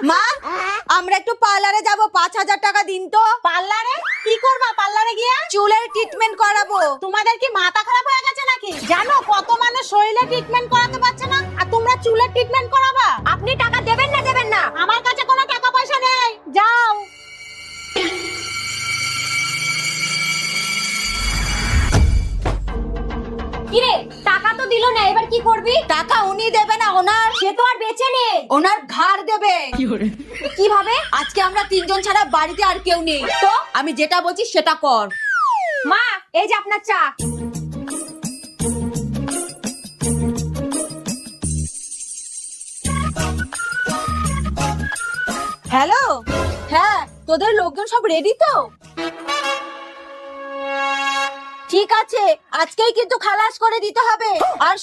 মা, আমরা একটু পার্লারে যাব, 5,000 টাকা দিন তো। পার্লারে কি করবা? পার্লারে গিয়া চুলের ট্রিটমেন্ট করাবো। তোমাদের কি মাথা খারাপ হয়ে গেছে নাকি? জানো কত মানুষ শরীরে ট্রিটমেন্ট করাতে পারছে না, আর তোমরা চুলের ট্রিটমেন্ট করাবা? আপনি টাকা দেবেন না দেবেন না? আমার কাছে কোনো টাকা পয়সা নেই, যাও। কিরে, টাকা তো দিল না, এবার কি করবি? টাকা উনি দেবে না, ওনার, সে তো আর বেঁচে নেই, ওনার ঘাড় দেবে। কিভাবে? আজকে আমরা 3 জন ছাড়া বাড়িতে আর কেউ নেই, তো আমি যেটা বলছি সেটা কর। মা, এই যে আপনার চা। হ্যালো, হ্যাঁ, তোদের লোকজন সব রেডি তো? ঠিক আছে, আজকেই কিন্তু খালাস করে দিতে হবে। আর